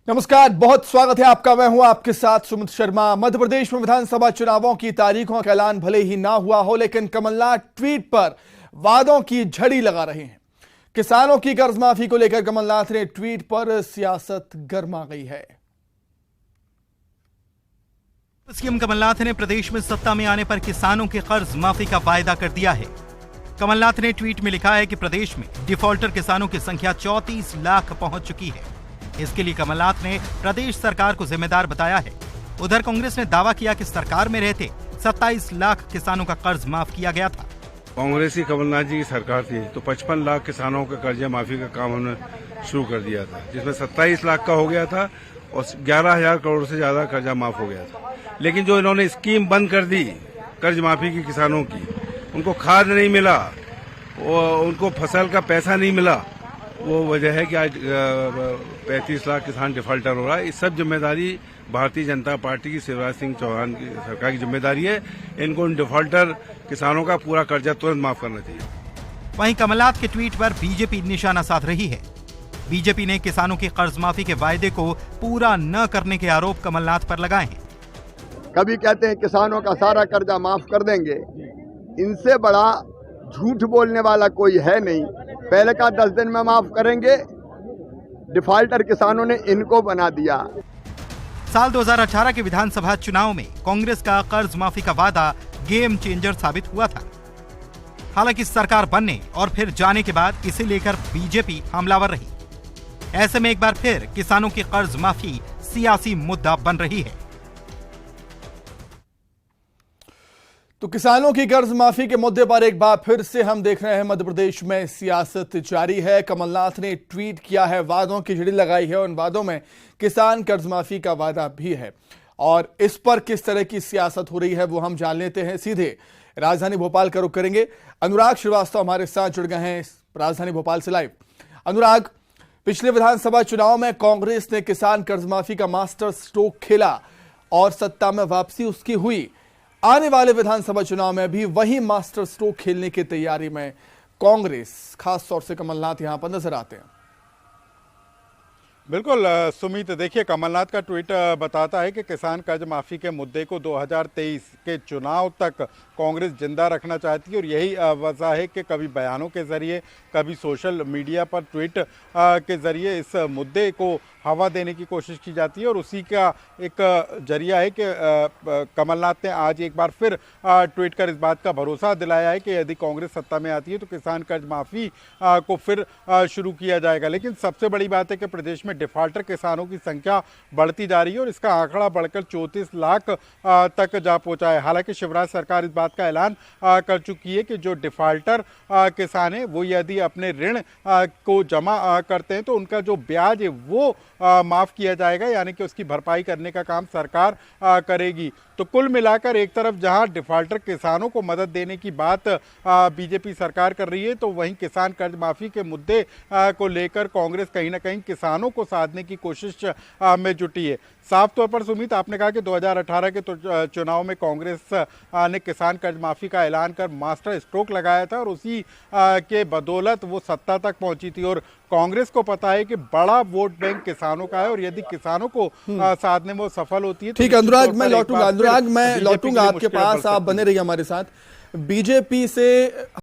नमस्कार, बहुत स्वागत है आपका। मैं हूं आपके साथ सुमित शर्मा। मध्य प्रदेश में विधानसभा चुनावों की तारीखों का ऐलान भले ही ना हुआ हो, लेकिन कमलनाथ ट्वीट पर वादों की झड़ी लगा रहे हैं। किसानों की कर्ज माफी को लेकर कमलनाथ ने ट्वीट पर सियासत गर्मा गई है। सीएम कमलनाथ ने प्रदेश में सत्ता में आने पर किसानों के कर्ज माफी का वायदा कर दिया है। कमलनाथ ने ट्वीट में लिखा है कि प्रदेश में डिफॉल्टर किसानों की संख्या 34 लाख पहुंच चुकी है। इसके लिए कमलनाथ ने प्रदेश सरकार को जिम्मेदार बताया है। उधर कांग्रेस ने दावा किया कि सरकार में रहते 27 लाख किसानों का कर्ज माफ किया गया था। कांग्रेस की कमलनाथ जी की सरकार थी तो 55 लाख किसानों का कर्जा माफी का काम हमने शुरू कर दिया था, जिसमें 27 लाख का हो गया था और 11,000 करोड़ से ज्यादा कर्जा माफ हो गया था। लेकिन जो इन्होंने स्कीम बंद कर दी कर्ज माफी की किसानों की, उनको खाद नहीं मिला, उनको फसल का पैसा नहीं मिला, वो वजह है कि आज 35 लाख किसान डिफॉल्टर हो रहा है। इस सब जिम्मेदारी भारतीय जनता पार्टी की शिवराज सिंह चौहान की सरकार की जिम्मेदारी है। इनको उन डिफॉल्टर किसानों का पूरा कर्जा तुरंत माफ करना चाहिए। वहीं कमलनाथ के ट्वीट पर बीजेपी निशाना साध रही है। बीजेपी ने किसानों की कर्ज माफी के वायदे को पूरा न करने के आरोप कमलनाथ पर लगाए हैं। कभी कहते हैं किसानों का सारा कर्जा माफ कर देंगे, इनसे बड़ा झूठ बोलने वाला कोई है नहीं। पहले का 10 दिन में माफ करेंगे, डिफॉल्टर किसानों ने इनको बना दिया। साल 2018 के विधानसभा चुनाव में कांग्रेस का कर्ज माफी का वादा गेम चेंजर साबित हुआ था। हालांकि सरकार बनने और फिर जाने के बाद इसे लेकर बीजेपी हमलावर रही। ऐसे में एक बार फिर किसानों की कर्ज माफी सियासी मुद्दा बन रही है। तो किसानों की कर्ज माफी के मुद्दे पर एक बार फिर से हम देख रहे हैं मध्य प्रदेश में सियासत जारी है। कमलनाथ ने ट्वीट किया है, वादों की झड़ी लगाई है, उन वादों में किसान कर्ज माफी का वादा भी है। और इस पर किस तरह की सियासत हो रही है वो हम जान लेते हैं। सीधे राजधानी भोपाल का रुख करेंगे। अनुराग श्रीवास्तव हमारे साथ जुड़ गए हैं राजधानी भोपाल से लाइव। अनुराग, पिछले विधानसभा चुनाव में कांग्रेस ने किसान कर्ज माफी का मास्टर स्ट्रोक खेला और सत्ता में वापसी उसकी हुई। आने वाले विधानसभा चुनाव में भी वही मास्टर स्ट्रोक खेलने की तैयारी में कांग्रेस, खास तौर से कमलनाथ यहां पर नजर आते हैं। बिल्कुल सुमित, देखिए कमलनाथ का ट्वीट बताता है कि किसान कर्ज माफी के मुद्दे को 2023 के चुनाव तक कांग्रेस जिंदा रखना चाहती है और यही वजह है कि कभी बयानों के जरिए, कभी सोशल मीडिया पर ट्वीट के जरिए इस मुद्दे को हवा देने की कोशिश की जाती है। और उसी का एक जरिया है कि कमलनाथ ने आज एक बार फिर ट्वीट कर इस बात का भरोसा दिलाया है कि यदि कांग्रेस सत्ता में आती है तो किसान कर्ज माफी को फिर शुरू किया जाएगा। लेकिन सबसे बड़ी बात है कि प्रदेश में डिफॉल्टर किसानों की संख्या बढ़ती जा रही है और इसका आंकड़ा बढ़कर 34 लाख तक जा पहुंचा है। हालांकि शिवराज सरकार इस बात का ऐलान कर चुकी है कि जो डिफॉल्टर किसान है वो यदि अपने ऋण को जमा करते हैं तो उनका जो ब्याज है वो माफ किया जाएगा, यानी कि उसकी भरपाई करने का काम सरकार करेगी। तो कुल मिलाकर एक तरफ जहां डिफॉल्टर किसानों को मदद देने की बात बीजेपी सरकार कर रही है, तो वहीं किसान कर्ज माफी के मुद्दे को लेकर कांग्रेस कहीं ना कहीं किसानों को साधने की कोशिश में जुटी है। साफ तौर पर सुमित, आपने कहा कि 2018 के चुनाव में कांग्रेस ने किसान कर्ज माफी का ऐलान कर मास्टर स्ट्रोक लगाया था और उसी के बदौलत वो सत्ता तक पहुंची थी। और कांग्रेस को पता है कि बड़ा वोट बैंक किसानों का है और यदि किसानों को साधने में वो सफल होती है। ठीक है अनुराग, मैं लौटूंगा आपके पास, आप बने रहिए हमारे साथ। बीजेपी से